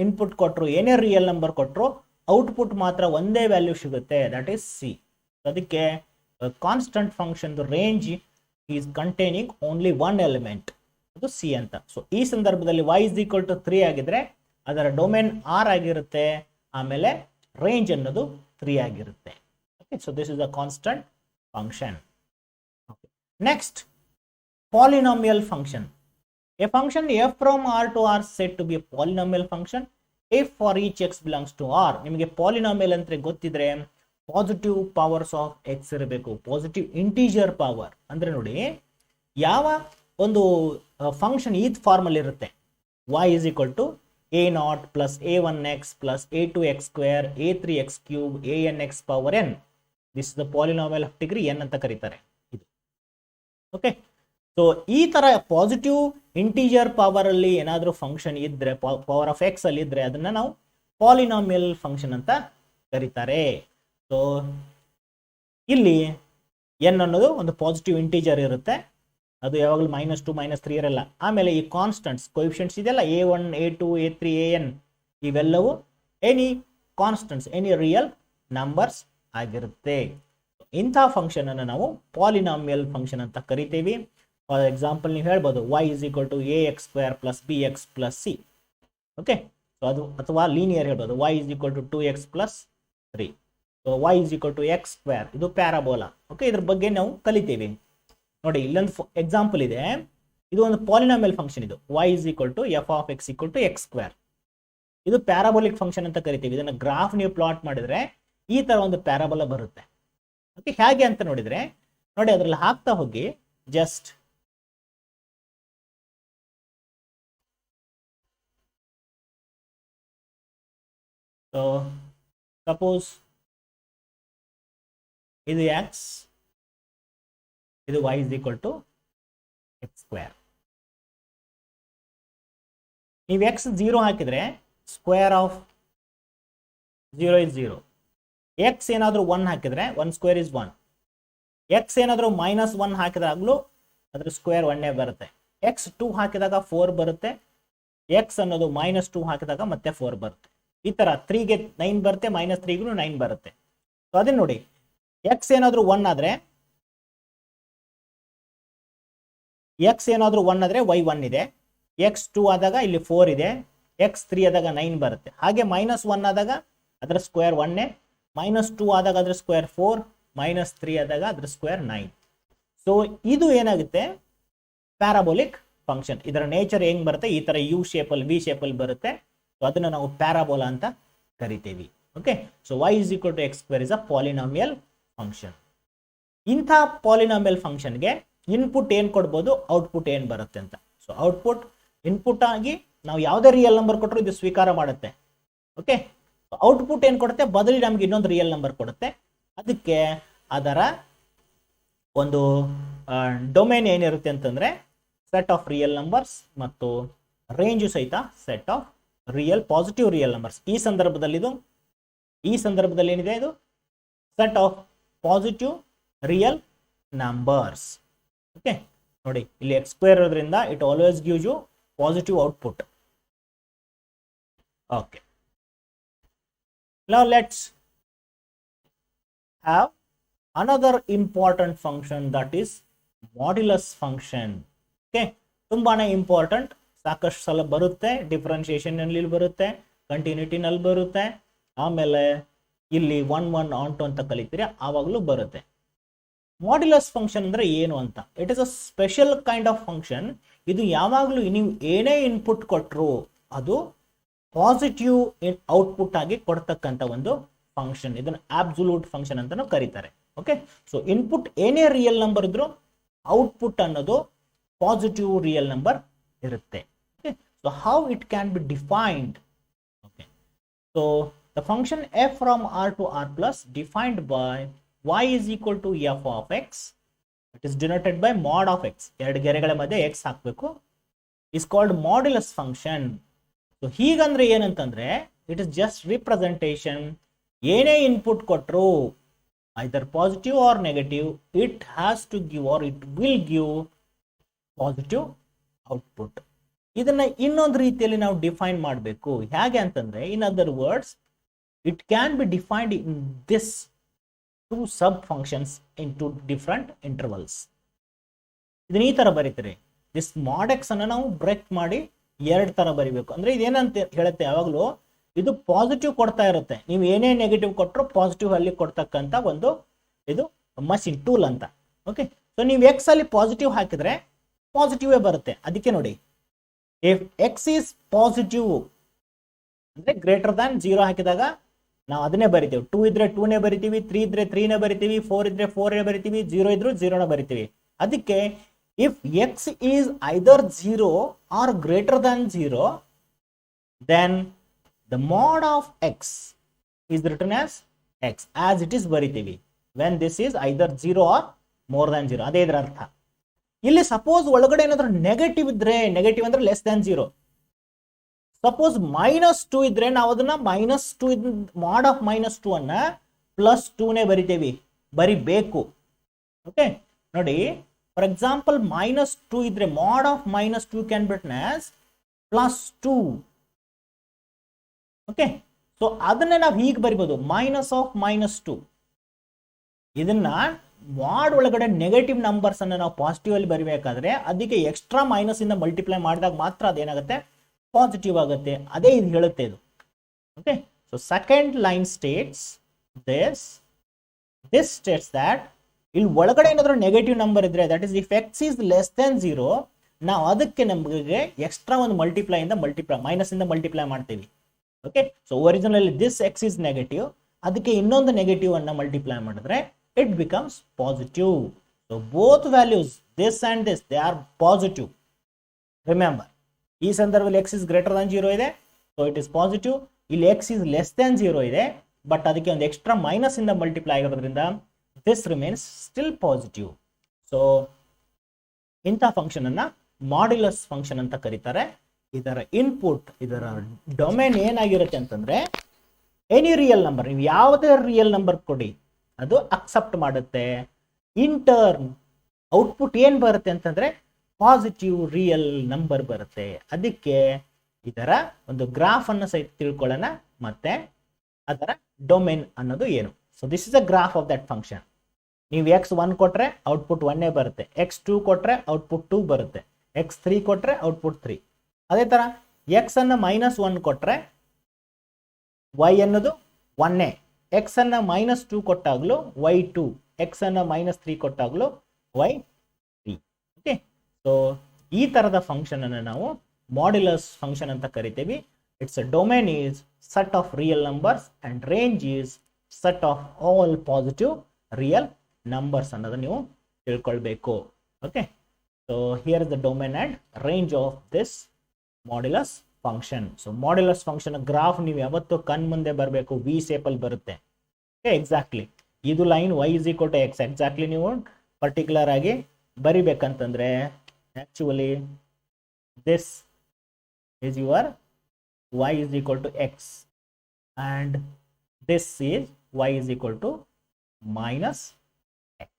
ಇನ್ಪುಟ್ ಕೊಟ್ಟರು, ಏನೇ ರಿಯಲ್ ನಂಬರ್ ಕೊಟ್ಟರು ಔಟ್ಪುಟ್ ಮಾತ್ರ ಒಂದೇ ವ್ಯಾಲ್ಯೂ ಸಿಗುತ್ತೆ, ದಟ್ ಈಸ್ ಸಿ. ಅದಕ್ಕೆ constant function range is containing only one element, ಅದು ಸಿ ಅಂತ. ಸೊ ಈ ಸಂದರ್ಭದಲ್ಲಿ y is equal to 3 ಆಗಿದ್ರೆ ಅದರ ಡೊಮೇನ್ r ಆಗಿರುತ್ತೆ, ಆಮೇಲೆ ರೇಂಜ್ ಅನ್ನೋದು 3 ಆಗಿರುತ್ತೆ. Okay, so this is a constant function. Next, polynomial function. A function f from r to r said to be a polynomial function if for each x belongs to r. ನಿಮಗೆ polynomial ಅಂದ್ರೆ ಗೊತ್ತಿದ್ರೆ ಪಾಸಿಟಿವ್ ಪವರ್ಸ್ ಆಫ್ ಎಕ್ಸ್ ಇರಬೇಕು, ಪಾಸಿಟಿವ್ ಇಂಟೀಜರ್ ಪವರ್ ಅಂದ್ರೆ ನೋಡಿ, ಯಾವ ಒಂದು ಫಂಕ್ಷನ್ ಈ ಫಾರ್ಮ್ ಅಲ್ಲಿ ಇರುತ್ತೆ, y is equal to a0 plus a1x plus a2x square a3x cube anx power n. This is the polynomial of degree n ಅಂತ ಕರೀತಾರೆ ಇದು. ಓಕೆ, ಸೊ ಈ ತರ ಪಾಸಿಟಿವ್ ಇಂಟೀಜರ್ ಪವರ್ ಅಲ್ಲಿ ಏನಾದರೂ ಫಂಕ್ಷನ್ ಇದ್ರೆ, ಪವರ್ ಆಫ್ ಎಕ್ಸ್ ಅಲ್ಲಿ ಇದ್ರೆ ಅದನ್ನ ನಾವು ಪಾಲಿನಾಮಿಯಲ್ ಫಂಕ್ಷನ್ ಅಂತ ಕರೀತಾರೆ. ಸೊ ಇಲ್ಲಿ ಎನ್ ಅನ್ನೋದು ಒಂದು ಪಾಸಿಟಿವ್ ಇಂಟೀಜರ್ ಇರುತ್ತೆ, ಅದು ಯಾವಾಗಲೂ -2 -3 ಇರಲ್ಲ. ಆಮೇಲೆ ಈ ಕಾನ್ಸ್ಟಂಟ್ಸ್ ಕೋಎಫಿಷಿಯಂಟ್ಸ್ ಇದೆಲ್ಲ a1 a2 a3 an ಇವೆಲ್ಲವೂ any constants, any real numbers ಆಗಿರುತ್ತೆ. ಇಂಥ ಫಂಕ್ಷನ್ ಅನ್ನು ನಾವು ಪಾಲಿನಾಮಿಯಲ್ ಫಂಕ್ಷನ್ ಅಂತ ಕರಿತೀವಿ. ಫಾರ್ ಎಕ್ಸಾಂಪಲ್ ನೀವು ಹೇಳ್ಬೋದು y is equal to ax² plus bx plus c. Okay, so ಅದು ಅಥವಾ ಲೀನಿಯರ್ ಹೇಳ್ಬೋದು y is equal to 2x plus 3. So y is equal to x², ಇದು ಪ್ಯಾರಾಬೋಲಾ. ಓಕೆ, ಇದ್ರ ಬಗ್ಗೆ ನಾವು ಕಲಿತೀವಿ. ನೋಡಿ, ಇಲ್ಲೊಂದು ಎಕ್ಸಾಂಪಲ್ ಇದೆ, ಇದು ಒಂದು ಪಾಲಿನಾಮಿಯಲ್ ಫಂಕ್ಷನ್, ಇದು y is equal to f of x equal to x². ಇದು ಪ್ಯಾರಾಬೋಲಿಕ್ ಫಂಕ್ಷನ್ ಅಂತ ಕರಿತೀವಿ. ಇದನ್ನ ಗ್ರಾಫ್ ನೀವು ಪ್ಲಾಟ್ ಮಾಡಿದ್ರೆ ಈ ತರ ಒಂದು ಪ್ಯಾರಾಬೋಲಾ ಬರುತ್ತೆ. ಓಕೆ, ಹೇಗೆ ಅಂತ ನೋಡಿದ್ರೆ ನೋಡಿ, ಅದ್ರಲ್ಲಿ ಹಾಕ್ತಾ ಹೋಗಿ ಜಸ್ಟ್ ಸೊ ಸಪೋಸ್ ಇದು x, ಇದು y is equal to x². ನೀವು x 0 ಹಾಕಿದ್ರೆ ಸ್ಕ್ವೇರ್ ಆಫ್ 0 is 0. x ಏನಾದರೂ 1 ಹಾಕಿದ್ರೆ 1² is 1. x ಏನಾದರೂ -1 ಹಾಕಿದಾಗಲೂ ಅದ್ರ ಸ್ಕ್ವೇರ್ 1 ಬರುತ್ತೆ. x 2 ಹಾಕಿದಾಗ 4 ಬರುತ್ತೆ, x ಅನ್ನೋದು -2 ಹಾಕಿದಾಗ ಮತ್ತೆ 4 ಬರುತ್ತೆ. ಈ ತರ 3ಗೆ 9 ಬರುತ್ತೆ, -3ಗೂ 9 ಬರುತ್ತೆ. ಸೊ ಅದನ್ನ ನೋಡಿ, x ಏನಾದರೂ 1 ಆದ್ರೆ y 1 ಇದೆ, x 2 ಆದಾಗ ಇಲ್ಲಿ 4 ಇದೆ, x 3 ಆದಾಗ 9 ಬರುತ್ತೆ. ಹಾಗೆ -1 ಆದಾಗ ಅದರ ಸ್ಕ್ವೇರ್ 1, -2 ಆದಾಗ ಅದರ ಸ್ಕ್ವೇರ್ 4, -3 ಆದಾಗ ಅದರ ಸ್ಕ್ವೇರ್ 9. ಸೊ ಇದು ಏನಾಗುತ್ತೆ, ಪ್ಯಾರಾಬೋಲಿಕ್ ಫಂಕ್ಷನ್. ಇದರ ನೇಚರ್ ಹೆಂಗ್ ಬರುತ್ತೆ, ಈ ತರ ಯು ಶೇಪಲ್ಲಿ ವಿ ಶೇಪಲ್ಲಿ ಬರುತ್ತೆ. ಸೊ ಅದನ್ನ ನಾವು ಪ್ಯಾರಾಬೋಲಾ ಅಂತ ಕರಿತೀವಿ. Okay, so y is equal to x² is a polynomial function. ಇಂಥ ಪಾಲಿನಾಮಿಯಲ್ ಫಂಕ್ಷನ್ಗೆ ಇನ್ಪುಟ್ ಏನು ಕೊಡ್ಬೋದು, ಔಟ್ಪುಟ್ ಏನು ಬರುತ್ತೆ ಅಂತ. ಸೊ ಔಟ್ಪುಟ್ ಇನ್ಪುಟ್ ಆಗಿ ನಾವು ಯಾವುದೇ ರಿಯಲ್ ನಂಬರ್ ಕೊಟ್ಟರು ಇದು ಸ್ವೀಕಾರ ಮಾಡುತ್ತೆ. ಓಕೆ, ಔಟ್ಪುಟ್ ಏನು ಕೊಡುತ್ತೆ, ಬದಲಿ ನಮ್ಗೆ ಇನ್ನೊಂದು ರಿಯಲ್ ನಂಬರ್ ಕೊಡುತ್ತೆ. ಅದಕ್ಕೆ ಅದರ ಒಂದು ಡೊಮೇನ್ ಏನಿರುತ್ತೆ ಅಂತಂದ್ರೆ ಸೆಟ್ ಆಫ್ ರಿಯಲ್ ನಂಬರ್ಸ್ ಮತ್ತು ರೇಂಜು ಸಹಿತ set of real positive real numbers. ಈ ಸಂದರ್ಭದಲ್ಲಿ ಏನಿದೆ, ಇದು set of positive real numbers. Okay ನೋಡಿ ಇಲ್ಲಿ ಎಕ್ಸ್ ಸ್ಕ್ವೇರ್ ಇರೋದ್ರಿಂದ it always gives you positive output. Okay, now let's have another important function, that is modulus function. Okay, ತುಂಬಾನೇ ಇಂಪಾರ್ಟೆಂಟ್, ಸಾಕಷ್ಟು ಸಲ ಬರುತ್ತೆ, ಡಿಫ್ರೆನ್ಸಿಯೇಷನ್ ನಲ್ಲಿ ಬರುತ್ತೆ, ಕಂಟಿನ್ಯೂಟಿನಲ್ಲಿ ಬರುತ್ತೆ, ಆಮೇಲೆ ಇಲ್ಲಿ 1 1 ಆನ್2 ಅಂತ ಕಲಿತೀರಿ ಆವಾಗಲೂ ಬರುತ್ತೆ. ಮಾಡ್ಯುಲಸ್ ಫಂಕ್ಷನ್ ಅಂದ್ರೆ ಏನು ಅಂತ, it is a special kind of function. ಇದು ಯಾವಾಗಲೂ ನೀವು ಏನೇ ಇನ್ಪುಟ್ ಕೊಟ್ಟರು ಅದು ಪಾಸಿಟಿವ್ ಔಟ್ಪುಟ್ ಆಗಿ ಕೊಡ್ತಕ್ಕಂಥ ಒಂದು ಫಂಕ್ಷನ್. ಇದನ್ನು ಅಬ್ಸಲ್ಯೂಟ್ ಫಂಕ್ಷನ್ ಅಂತಾನು ಕರೀತಾರೆ. ಓಕೆ, ಸೊ ಇನ್ಪುಟ್ ಏನೇ ರಿಯಲ್ ನಂಬರ್ ಇದ್ರು ಔಟ್ಪುಟ್ ಅನ್ನೋದು ಪಾಸಿಟಿವ್ ರಿಯಲ್ ನಂಬರ್ ಇರುತ್ತೆ. Okay, so how it can be defined. Okay, so the function f from r to r plus defined by y is equal to f of x, it is denoted by mod of x, ಎರಡು ಗೆರೆಗಳ ಮಧ್ಯೆ x ಹಾಕಬೇಕು, is called modulus function. So ಹೀಗಂದ್ರೆ ಏನಂತಂದ್ರೆ ಇಟ್ ಇಸ್ ಜಸ್ಟ್ ರಿಪ್ರೆಸೆಂಟೇಷನ್. ಏನೇ ಇನ್ಪುಟ್ ಕೊಟ್ಟರು either positive or negative, it has to give or it will give positive output. ಇದನ್ನ ಇನ್ನೊಂದು ರೀತಿಯಲ್ಲಿ ನಾವು ಡಿಫೈನ್ ಮಾಡಬೇಕು. ಹೇಗೆ ಅಂತಂದ್ರೆ, in other words, it can be defined in this two sub functions into different intervals. ಇದನ್ನ ಈ ತರ ಬರೀತಾರೆ. ದಿಸ್ mod x ಅನ್ನ ನಾವು ಬ್ರೇಕ್ ಮಾಡಿ ಎರಡು ತರ ಬರಿಬೇಕು. ಅಂದ್ರೆ ಇದೇನಂತ ಹೇಳುತ್ತೆ, ಯಾವಾಗಲೂ ಇದು ಪಾಸಿಟಿವ್ ಕೊಡ್ತಾ ಇರುತ್ತೆ. ನೀವು ಏನೇ ನೆಗೆಟಿವ್ ಕೊಟ್ಟರು ಪಾಸಿಟಿವ್ ಅಲ್ಲಿ ಕೊಡ್ತಕ್ಕಂಥ ಒಂದು ಇದು ಮಷಿನ್ ಟೂಲ್ ಅಂತ. ಓಕೆ, ಸೊ ನೀವು ಎಕ್ಸ್ ಅಲ್ಲಿ ಪಾಸಿಟಿವ್ ಹಾಕಿದ್ರೆ ಪಾಸಿಟಿವ್ ಬರುತ್ತೆ. ಅದಕ್ಕೆ ನೋಡಿ, ಇಫ್ ಎಕ್ಸ್ ಈಸ್ ಪಾಸಿಟಿವ್ ಅಂದ್ರೆ ಗ್ರೇಟರ್ ದ್ಯಾನ್ 0 ಹಾಕಿದಾಗ ನಾವು ಅದನ್ನೇ ಬರಿತೀವಿ. 2 ಇದ್ರೆ 2ನೇ ಬರಿತೀವಿ, 3 ಇದ್ರೆ 3ನೇ ಬರಿತೀವಿ, 4 ಇದ್ರೆ 4ನೇ ಬರಿತೀವಿ, 0 ಇದ್ರು 0ನ ಬರಿತೀವಿ. ಅದಕ್ಕೆ if x is either 0 or greater than 0, then the mod of x is return as it is ಬರಿತೀವಿ. When this is either 0 or more than 0, ಅದೇ ಇದ್ರ ಅರ್ಥ. ಇಲ್ಲಿ ಸಪೋಸ್ ಒಳಗಡೆ ಏನಾದ್ರೂ ನೆಗೆಟಿವ್ ಇದ್ರೆ, ನೆಗೆಟಿವ್ ಅಂದ್ರೆ ಲೆಸ್ ದ್ಯಾನ್ 0, ಸಪೋಸ್ -2 ಇದ್ರೆ ನಾವು ಅದನ್ನ -2 mod ಆಫ್ -2 ಅನ್ನ +2ನೇ ಬರಿತೇವಿ, ಬರಿಬೇಕು. ಓಕೆ, ನೋಡಿ, ಫಾರ್ ಎಕ್ಸಾಂಪಲ್ -2 ಇದ್ರೆ mod of -2 can be return as +2. Okay, so ಅದನ್ನೇ ನಾವು ಹೀಗೆ ಬರಿಬಹುದು, -2. ಇದನ್ನ ಮಾಡ್ ಒಳಗಡೆ ನೆಗೆಟಿವ್ ನಂಬರ್ಸ್ ಅನ್ನ ನಾವು ಪಾಸಿಟಿವ್ ಅಲ್ಲಿ ಬರಿಬೇಕಾದ್ರೆ ಅದಕ್ಕೆ ಎಕ್ಸ್ಟ್ರಾ ಮೈನಸ್ ಇಂದ ಮಲ್ಟಿಪ್ಲೈ ಮಾಡಿದಾಗ ಮಾತ್ರ ಅದೇನಾಗುತ್ತೆ, ಪಾಸಿಟಿವ್ ಆಗುತ್ತೆ. ಅದೇ ಇದು ಹೇಳುತ್ತೆ ಇದು. Okay, so second line States this States that ಇಲ್ಲಿ ಒಳಗಡೆ ಏನಾದರೂ ನೆಗೆಟಿವ್ ನಂಬರ್ ಇದ್ರೆ, that is if x is less than 0, ನಾವು ಅದಕ್ಕೆ ನಮಗೆ ಎಕ್ಸ್ಟ್ರಾ ಒಂದು ಮೈನಸ್ ಇಂದ ಮಲ್ಟಿಪ್ಲೈ ಮಾಡ್ತೀವಿ. Okay, so originally this X is negative, ಅದಕ್ಕೆ ಇನ್ನೊಂದು ನೆಗೆಟಿವ್ ಅನ್ನ ಮಲ್ಟಿಪ್ಲೈ ಮಾಡಿದ್ರೆ it becomes positive. So both values this and this they are positive. Remember, ಈ ಸಂದರ್ಭದಲ್ಲಿ ಎಕ್ಸ್ ಇಸ್ ಗ್ರೇಟರ್ ದಾನ್ 0 ಇದೆ, ಸೊ ಇಟ್ ಇಸ್ ಪಾಸಿಟಿವ್. ಇಲ್ಲಿ ಎಕ್ಸ್ ಇಸ್ ಲೆಸ್ ದ್ಯಾನ್ 0 ಇದೆ, ಬಟ್ ಅದಕ್ಕೆ ಒಂದು ಎಕ್ಸ್ಟ್ರಾ ಮೈನಸ್ ಇಂದ ಮಲ್ಟಿಪ್ಲೈ ಆಗಿರೋದ್ರಿಂದ this remains still positive. So ಇಂಥ ಫಂಕ್ಷನ್ ಅನ್ನ ಮಾಡ್ಯುಲಸ್ ಫಂಕ್ಷನ್ ಅಂತ ಕರೀತಾರೆ. ಇದರ ಇನ್ಪುಟ್, ಇದರ ಡೊಮೇನ್ ಏನಾಗಿರುತ್ತೆ ಅಂತಂದ್ರೆ, ಎನಿ ರಿಯಲ್ ನಂಬರ್, ನೀವು ಯಾವುದೇ ರಿಯಲ್ ನಂಬರ್ ಕೊಡಿ ಅದು ಅಕ್ಸೆಪ್ಟ್ ಮಾಡುತ್ತೆ. ಇನ್ ಟರ್ನ್ ಔಟ್ಪುಟ್ ಏನ್ ಬರುತ್ತೆ ಅಂತಂದ್ರೆ ಪಾಸಿಟಿವ್ ರಿಯಲ್ ನಂಬರ್ ಬರುತ್ತೆ. ಅದಕ್ಕೆ ಇದರ ಒಂದು ಗ್ರಾಫ್ ಅನ್ನು ಸಹಿತ ತಿಳ್ಕೊಳ್ಳೋಣ, ಮತ್ತೆ ಅದರ ಡೊಮೇನ್ ಅನ್ನೋದು ಏನು. So this is a graph of that function. ನೀವು x1 ಕೊಟ್ರೆ ಔಟ್ಪುಟ್ 1 ಬರುತ್ತೆ, x2 ಕೊಟ್ರೆ ಔಟ್ಪುಟ್ 2 ಬರುತ್ತೆ, x3 ಕೊಟ್ರೆ ಔಟ್ಪುಟ್ 3. ಅದೇ ತರ x ಅನ್ನ -1 ಕೊಟ್ರೆ y ಅನ್ನೋದು 1, x ಅನ್ನ -2 ಕೊಟ್ಟಾಗ್ಲೂ y2, x ಅನ್ನ -3 ಕೊಟ್ಟಾಗ್ಲೂ y3. ಓಕೆ, ಸೊ ಈ ತರದ ಫಂಕ್ಷನ್ ಅನ್ನು ನಾವು ಮಾಡ್ಯುಲಸ್ ಫಂಕ್ಷನ್ ಅಂತ ಕರಿತೀವಿ. It's a domain is set of real numbers and range is set of all positive real numbers ಅನ್ನೋದನ್ನ ನೀವು ತಿಳ್ಕೊಳ್ಬೇಕು. Okay, so here is the domain and range of this modulus function. So modulus function graph ನೀವು ಯಾವತ್ತು ಕಣ್ ಮುಂದೆ ಬರಬೇಕು, ವಿ ಶೇಪ್ ಅಲ್ಲಿ ಬರುತ್ತೆ. ಎಕ್ಸಾಕ್ಟ್ಲಿ ಇದು line y is equal to x, exactly ನೀವು ಪರ್ಟಿಕ್ಯುಲರ್ ಆಗಿ ಬರಿಬೇಕಂತಂದ್ರೆ actually this is your y is equal to x and this is y is equal to minus x.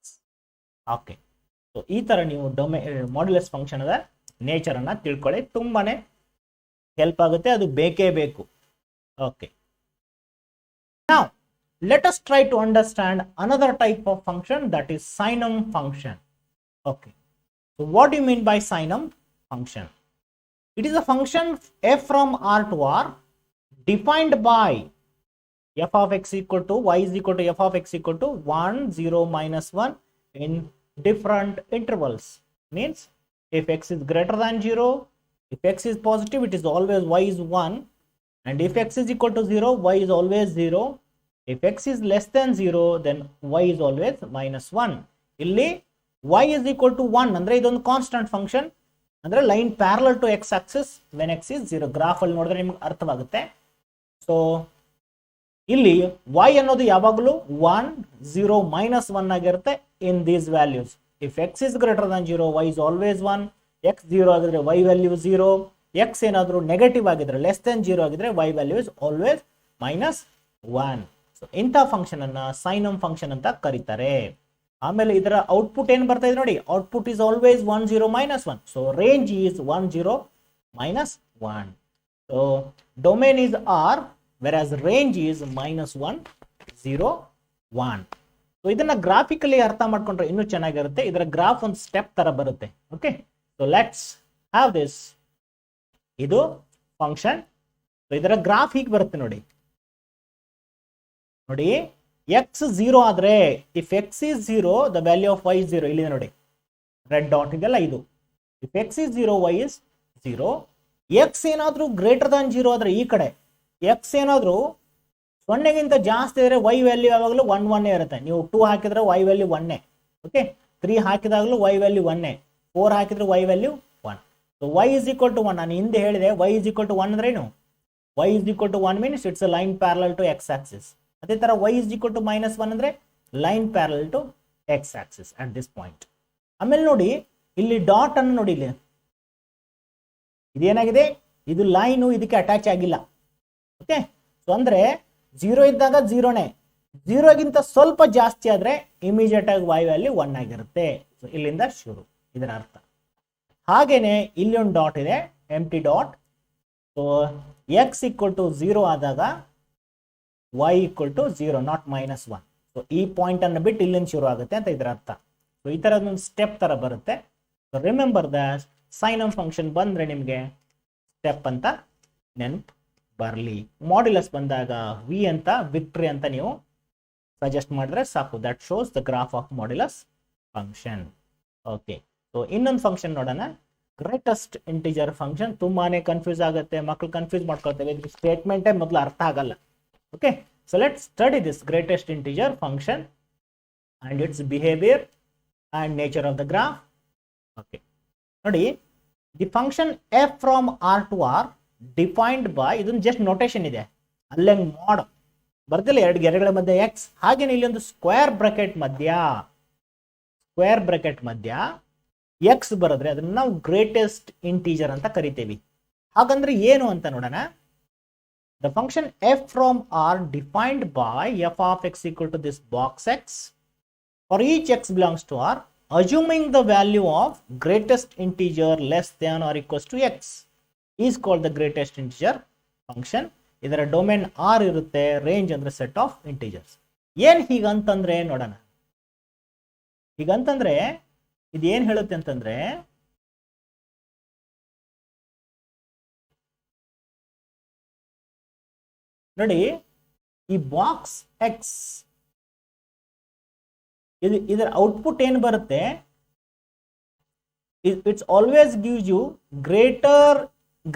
Okay, so ಈ ತರ ನೀವು ಮಾಡ್ಯುಲಸ್ ಫಂಕ್ಷನ್ ಅದ ನೇಚರ್ ಅನ್ನ ತಿಳ್ಕೊಳ್ಳಿ, ತುಂಬಾನೇ ಹೆಲ್ಪ್ ಆಗುತ್ತೆ, ಅದು ಬೇಕೇ ಬೇಕು. Okay, now let us try to understand another type of function, that is sinum function. Okay, so what do you mean by sinum function? It is a function f from r to r defined by f of x equal to y is equal to f of x equal to 1 0 minus 1 in different intervals. Means if x is greater than 0, if x is positive, it is always y is 1, and if x is equal to 0, y is always 0. If x is less than 0, then y is always minus 1. ಇಲ್ಲಿ y is equal to 1 ಅಂದ್ರೆ ಇದೊಂದು ಕಾನ್ಸ್ಟಂಟ್ ಫಂಕ್ಷನ್, ಅಂದ್ರೆ line parallel to x axis when x is 0. Graph ಅಲ್ಲಿ ನೋಡಿದ್ರೆ ನಿಮ್ಗೆ ಅರ್ಥವಾಗುತ್ತೆ. ಸೊ ಇಲ್ಲಿ y ಅನ್ನೋದು ಯಾವಾಗಲೂ 1 0 minus 1 ಆಗಿರುತ್ತೆ in these values. If x is greater than 0, y is always 1. x 0 ಆಗಿದ್ರೆ y ವ್ಯಾಲ್ಯೂ 0. x ಏನಾದರೂ ನೆಗೆಟಿವ್ ಆಗಿದ್ರೆ ಲೆಸ್ ದೆನ್ 0 ಆಗಿದ್ರೆ y value is always minus 1. So ಇಂಥ ಫಂಕ್ಷನ್ ಅನ್ನ ಸೈನಮ್ ಫಂಕ್ಷನ್ ಅಂತ ಕರೀತಾರೆ. ಆಮೇಲೆ ಇದರ ಔಟ್ಪುಟ್ ಏನ್ ಬರ್ತಾ ಇದೆ ನೋಡಿ, output is always 1 0 minus 1. So range is 1 0 minus 1. So domain is r, whereas range is minus 1 0 1. So ಇದನ್ನ ಗ್ರಾಫಿಕಲಿ ಅರ್ಥ ಮಾಡ್ಕೊಂಡ್ರೆ ಇನ್ನೂ ಚೆನ್ನಾಗಿರುತ್ತೆ. ಇದರ ಗ್ರಾಫ್ ಒಂದು ಸ್ಟೆಪ್ ತರ ಬರುತ್ತೆ. Okay, so let's have this. ಇದು ಫಂಕ್ಷನ್, ಇದರ ಗ್ರಾಫ್ ಹೀಗೆ ಬರುತ್ತೆ ನೋಡಿ. ನೋಡಿ ಎಕ್ಸ್ 0 ಆದ್ರೆ if x is 0 the value of y is 0. ಇಲ್ಲಿದೆ ನೋಡಿ ರೆಡ್ ಡಾಟ್ ಇದೆಲ್ಲ ಇದು. If x is 0 y is 0. X ಏನಾದ್ರೂ ಗ್ರೇಟರ್ ದಾನ್ 0 ಆದ್ರೆ ಈ ಕಡೆ ಎಕ್ಸ್ ಏನಾದ್ರೂ 0ಗಿಂತ ಜಾಸ್ತಿ ಇದ್ರೆ ವೈ ವ್ಯಾಲ್ಯೂ ಯಾವಾಗಲೂ 1 1 ಇರುತ್ತೆ. ನೀವು 2 ಹಾಕಿದ್ರೆ ವೈ ವ್ಯಾಲ್ಯೂ 1. ಓಕೆ, 3 ಹಾಕಿದಾಗಲೂ ವೈ ವ್ಯಾಲ್ಯೂ 1, 4 ಹಾಕಿದ್ರೆ y value 1. So y is equal to 1. ನಾನು ಹಿಂದೆ ಹೇಳಿದೆ ವೈ ಇಸ್ ಈಕ್ವಲ್ ಟು 1 ಅಂದ್ರೆ ಏನು, y is equal to 1 means it's a line parallel to x axis. ಅದೇ ತರ y is equal to minus 1 ಅಂದ್ರೆ line parallel to x axis at this point. ಆಮೇಲೆ ನೋಡಿ ಇಲ್ಲಿ ಡಾಟ್ ಅನ್ನು ನೋಡಿ, ಇಲ್ಲಿ ಇದೇನಾಗಿದೆ, ಇದು ಲೈನು ಇದಕ್ಕೆ ಅಟ್ಯಾಚ್ ಆಗಿಲ್ಲ. ಓಕೆ, ಸೊ ಅಂದ್ರೆ 0 ಇದ್ದಾಗ 0ನೇ, 0ಗಿಂತ ಸ್ವಲ್ಪ ಜಾಸ್ತಿ ಆದ್ರೆ ಇಮಿಡಿಯೇಟ್ ಆಗಿ ವೈ ವ್ಯಾಲ್ಯೂ 1 ಆಗಿರುತ್ತೆ. ಸೊ ಇಲ್ಲಿಂದ ಶುರು ಇದರ ಅರ್ಥ. ಹಾಗೇನೆ ಇಲ್ಲಿ ಒಂದು ಡಾಟ್ ಇದೆ, empty dot. So x equal to 0 ಆದಾಗ y equal to 0 not minus 1. So ಈ ಪಾಯಿಂಟ್ ಅನ್ನು ಬಿಟ್ಟು ಇಲ್ಲಿಂದ ಶುರು ಆಗುತ್ತೆ ಅಂತ ಇದರ ಅರ್ಥ. ಸೊ ಈ ತರದೊಂದು ಸ್ಟೆಪ್ ತರ ಬರುತ್ತೆ. ಸೊ ರಿಮೆಂಬರ್ ದ ಸೈನಮ್ ಫಂಕ್ಷನ್ ಬಂದ್ರೆ ನಿಮಗೆ ಸ್ಟೆಪ್ ಅಂತ ನೆನಪು ಬರಲಿ. ಮಾಡ್ಯುಲಸ್ ಬಂದಾಗ ವಿ ಅಂತ ವಿಕ್ಟ್ರಿ ಅಂತ ನೀವು ಸಜೆಸ್ಟ್ ಮಾಡಿದ್ರೆ ಸಾಕು. That shows the graph of modulus function. Okay, so ಇನ್ನೊಂದು ಫಂಕ್ಷನ್ ನೋಡೋಣ, ಗ್ರೇಟೆಸ್ಟ್ ಇಂಟಿಜರ್ ಫಂಕ್ಷನ್. ತುಂಬಾನೇ ಕನ್ಫ್ಯೂಸ್ ಆಗುತ್ತೆ, ಮಕ್ಕಳು ಕನ್ಫ್ಯೂಸ್ ಮಾಡ್ಕೊಳ್ತೇವೆ, ಇದು ಸ್ಟೇಟ್ಮೆಂಟೇ ಮೊದಲು ಅರ್ಥ ಆಗಲ್ಲ. Okay, so let's study this greatest integer function and its behavior and nature of the graph. Okay, ನೋಡಿ the function f from r to r defined by, ಇದೊಂದು ಜಸ್ಟ್ ನೋಟೇಶನ್ ಇದೆ, ಅಲ್ಲೇ ಮಾಡ್ ಬರ್ತಿಲ್ಲ, ಎರಡು ಗೆರೆಗಳ ಮಧ್ಯೆ ಎಕ್ಸ್, ಹಾಗೇನೆ ಇಲ್ಲಿ ಒಂದು ಸ್ಕ್ವೇರ್ ಬ್ರಾಕೆಟ್ ಮಧ್ಯ ಎಕ್ಸ್ ಬರೆದ್ರೆ ಅದನ್ನ ನಾವು ಗ್ರೇಟೆಸ್ಟ್ ಇಂಟೀಜರ್ ಅಂತ ಕರಿತೇವಿ. ಹಾಗಂದ್ರೆ ಏನು ಅಂತ ನೋಡೋಣ. The function f from r defined by f of x equal to this box x for each x belongs to r, assuming the value of greatest integer less than or equals to x is called the greatest integer function. ಇದರ ಡೊಮೇನ್ r ಇರುತ್ತೆ, ರೇಂಜ್ ಅಂದ್ರೆ ಸೆಟ್ ಆಫ್ ಇಂಟಿಜರ್ಸ್. ಏನ್ ಹೀಗಂತಂದ್ರೆ ನೋಡೋಣ. ಹೀಗಂತಂದ್ರೆ ಇದು ಏನ್ ಹೇಳುತ್ತೆ ಅಂತಂದ್ರೆ, ನೋಡಿ ಈ ಬಾಕ್ಸ್ ಎಕ್ಸ್ ಇದರ ಔಟ್ಪುಟ್ ಏನು ಬರುತ್ತೆ, it's always gives you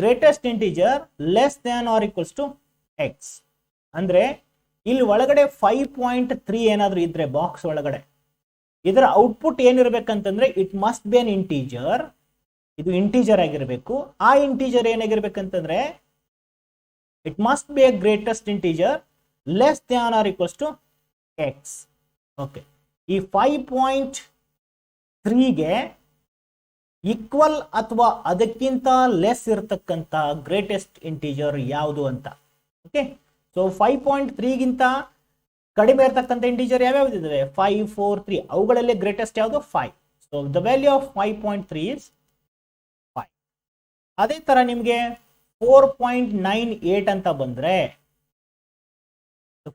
greatest integer less than or equals to x. ಅಂದ್ರೆ ಇಲ್ಲಿ ಒಳಗಡೆ 5.3 ಏನಾದ್ರೂ ಇದ್ರೆ ಬಾಕ್ಸ್ ಒಳಗಡೆ ಇದರ ಔಟ್ಪುಟ್ ಏನಿರ್ಬೇಕಂತಂದ್ರೆ it must be an integer. ಇದು ಇಂಟೀಜರ್ ಆಗಿರ್ಬೇಕು. ಆ ಇಂಟೀಜರ್ ಏನಾಗಿರ್ಬೇಕಂತಂದ್ರೆ it must be a greatest integer less than or equals to x. Okay, ಈ 5.3ಗೆ ಈಕ್ವಲ್ ಅಥವಾ ಅದಕ್ಕಿಂತ ಲೆಸ್ ಇರತಕ್ಕಂತ ಗ್ರೇಟೆಸ್ಟ್ ಇಂಟೀಜರ್ ಯಾವುದು ಅಂತ. ಓಕೆ, ಸೊ 5.3ಗಿಂತ ಕಡಿಮೆ ಇರತಕ್ಕಂತ ಇಂಟೀಜರ್ ಯಾವ್ಯಾವ್ದು ಇದಾವೆ, 5 4 3, ಅವುಗಳಲ್ಲಿ ಗ್ರೇಟೆಸ್ಟ್ ಯಾವುದು 5. So so the value of 5.3 is 5. ಅದೇ ತರ ನಿಮಗೆ 4.98 ಅಂತ ಬಂದ್ರೆ,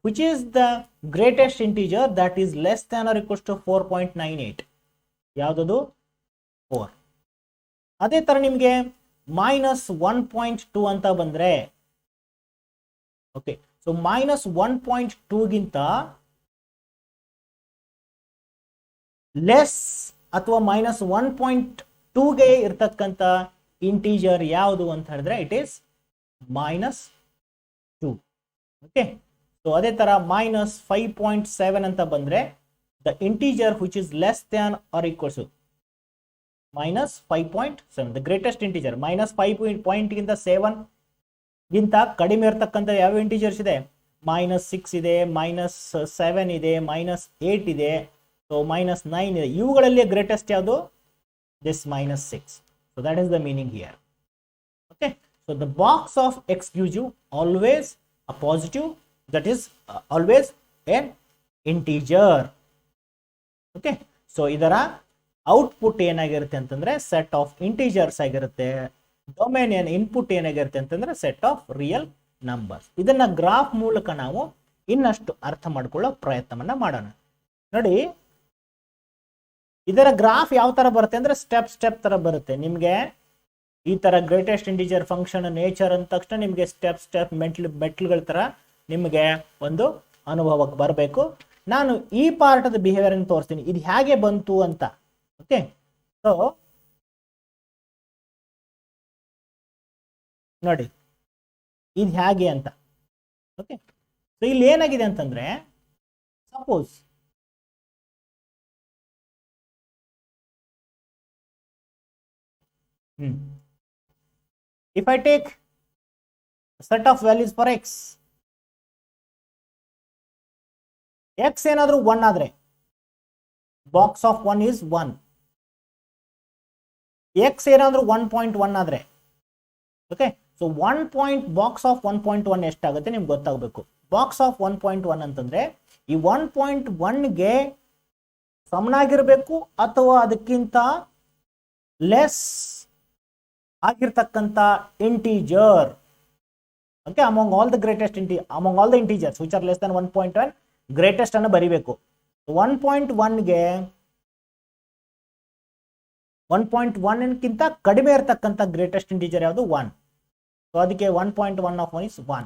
which is the greatest integer that is less than or equals to 4.98? ಯಾವ್ದದು? 4. ಅದೇ ತರ ನಿಮಗೆ -1.2 ಅಂತ ಬಂದ್ರೆ, ಓಕೆ, ಸೊ -1.2 ಗಿಂತ ಲೆಸ್ ಅಥವಾ -1.2ಗೆ ಇರ್ತಕ್ಕಂಥ ಇಂಟೀಜರ್ ಯಾವುದು ಅಂತ ಹೇಳಿದ್ರೆ ಇಟ್ ಈಸ್ -2. ಓಕೆ, ಸೊ ಅದೇ ತರ -5.7 ಅಂತ ಬಂದ್ರೆ the integer which is less than or equals -5.7, the greatest integer. -5 ಗಿಂತ 7 ಗಿಂತ ಕಡಿಮೆ ಇರ್ತಕ್ಕಂಥ ಯಾವ ಇಂಟೀಜರ್ಸ್ ಇದೆ? -6 ಇದೆ, -7 ಇದೆ, -8 ಇದೆ, ಸೊ -9 ಇದೆ. ಇವುಗಳಲ್ಲಿ ಗ್ರೇಟೆಸ್ಟ್ ಯಾವುದು? This -6. So that is the meaning here. Okay, so the box of x gives you always a positive, that is always an integer. ಓಕೆ, ಸೊ ಇದರ ಔಟ್ಪುಟ್ ಏನಾಗಿರುತ್ತೆ ಅಂತಂದ್ರೆ ಸೆಟ್ ಆಫ್ ಇಂಟೀಜರ್ಸ್ ಆಗಿರುತ್ತೆ. ಡೊಮೇನ್ ಇನ್ಪುಟ್ ಏನಾಗಿರುತ್ತೆ ಅಂತಂದ್ರೆ ಸೆಟ್ ಆಫ್ ರಿಯಲ್ ನಂಬರ್ಸ್. ಇದನ್ನ ಗ್ರಾಫ್ ಮೂಲಕ ನಾವು ಇನ್ನಷ್ಟು ಅರ್ಥ ಮಾಡ್ಕೊಳ್ಳೋ ಪ್ರಯತ್ನವನ್ನ ಮಾಡೋಣ. ನೋಡಿ, ಇದರ ಗ್ರಾಫ್ ಯಾವ ತರ ಬರುತ್ತೆ ಅಂದ್ರೆ ಸ್ಟೆಪ್ ತರ ಬರುತ್ತೆ. ನಿಮ್ಗೆ ಈ ತರ ಗ್ರೇಟೆಸ್ಟ್ ಇಂಟೀಜರ್ ಫಂಕ್ಷನ್ ನೇಚರ್ ಅಂದ ತಕ್ಷಣ ನಿಮ್ಗೆ ಸ್ಟೆಪ್ ಮೆಟ್ಲುಗಳ ತರ ನಿಮಗೆ ಒಂದು ಅನುಭವಕ್ಕೆ ಬರಬೇಕು. ನಾನು ಈ ಪಾರ್ಟ್ ಆಫ್ ಬಿಹೇವಿಯರ್ ಅನ್ನು ತೋರಿಸ್ತೀನಿ, ಇದು ಹೇಗೆ ಬಂತು ಅಂತ. ಓಕೆ, ಸೊ ನೋಡಿ ಇದು ಹೇಗೆ ಅಂತ. ಓಕೆ, ಸೊ ಇಲ್ಲಿ ಏನಾಗಿದೆ ಅಂತಂದ್ರೆ, suppose if I take a set of values for x, x ಏನಾದ್ರೂ 1 ಆದ್ರೆ ಬಾಕ್ಸ್ ಆಫ್ 1 is 1. x ಏನಾದ್ರೂ 1.1 ಆದ್ರೆ, ಓಕೆ, ಸೊ ಬಾಕ್ಸ್ ಆಫ್ 1.1 ಎಷ್ಟಾಗುತ್ತೆ ನಿಮ್ಗೆ ಗೊತ್ತಾಗಬೇಕು. ಬಾಕ್ಸ್ ಆಫ್ 1.1 ಅಂತಂದ್ರೆ ಈ 1.1ಗೆ ಸಮನಾಗಿರ್ಬೇಕು ಅಥವಾ ಅದಕ್ಕಿಂತ ಲೆಸ್ ಆಗಿರ್ತಕ್ಕಂಥ integer. Okay, among all the integers which are less than 1.1 greatest ಅನ್ನು ಬರಿಬೇಕು. 1.1ಗೆ 1.1ಗಿಂತ ಕಡಿಮೆ ಇರತಕ್ಕಂಥ ಗ್ರೇಟೆಸ್ಟ್ ಇಂಟೀಜರ್ ಯಾವುದು? 1. ಸೊ ಅದಕ್ಕೆ 1.1 of 1 is 1.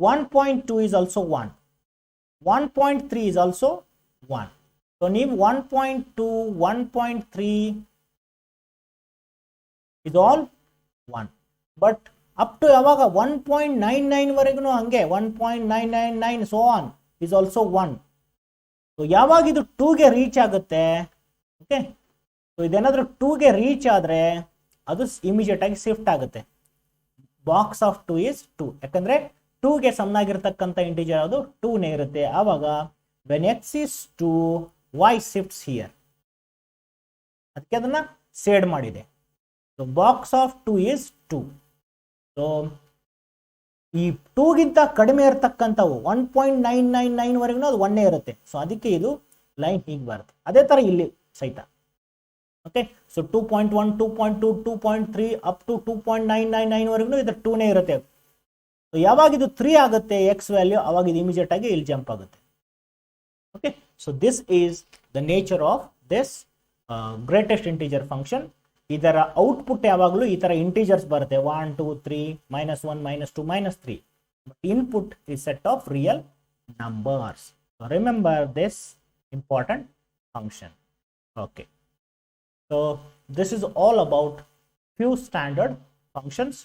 1.2 is also 1. 1.3 is also 1. ಸೊ ನೀವು 1.2, 1.3 is all 1. But up to ಯಾವಾಗ 1.99 ವರೆಗೂ ಹಂಗೆ 1.999 so on is also 1. So ಯಾವಾಗ ಇದು 2ಗೆ ರೀಚ್ ಆಗುತ್ತೆ, ಓಕೆ, ಸೊ ಇದೇನಾದ್ರೂ 2ಗೆ ರೀಚ್ ಆದ್ರೆ ಅದು ಇಮಿಡಿಯೇಟ್ ಆಗಿ ಶಿಫ್ಟ್ ಆಗುತ್ತೆ. Box of 2 is 2. ಯಾಕಂದ್ರೆ 2ಗೆ ಸಮನಾಗಿರ್ತಕ್ಕಂಥ ಇಂಟೀಜರ್ ಯಾವುದು? 2ನೇ ಇರುತ್ತೆ. ಆವಾಗ when x is 2, y shifts here. ಅದಕ್ಕೆ ಅದನ್ನ ಸೇಡ್ ಮಾಡಿದೆ. So box of 2 is 2. So ಈ 2ಗಿಂತ ಕಡಿಮೆ ಇರತಕ್ಕಂಥವು 1.999 ವರೆಗೂ ಅದು 1 ಇರುತ್ತೆ. ಸೊ ಅದಕ್ಕೆ ಇದು ಲೈನ್ ಹೀಗೆ ಬರುತ್ತೆ. ಅದೇ ತರ ಇಲ್ಲಿ ಸಹಿತ. ಓಕೆ, ಸೊ 2.1, 2.2, 2.3 ಅಪ್ ಟು 2.999 ವರೆಗೂ ಇದು 2ನೇ ಇರುತ್ತೆ. ಸೊ ಯಾವಾಗ ಇದು 3 ಆಗುತ್ತೆ ಎಕ್ಸ್ ವ್ಯಾಲ್ಯೂ, ಅವಾಗ ಇದು ಇಮಿಡಿಯೇಟ್ ಆಗಿ ಇಲ್ಲಿ ಜಂಪ್ ಆಗುತ್ತೆ. Okay, so this is the nature of this greatest integer function. ಇದರ ಔಟ್ಪುಟ್ ಯಾವಾಗಲೂ ಈ ತರ ಇಂಟೀಜರ್ಸ್ ಬರುತ್ತೆ, 1, 2, 3, -1, -2, -3. But input is set of real numbers. So remember this important function. Okay, so this is all about few standard functions.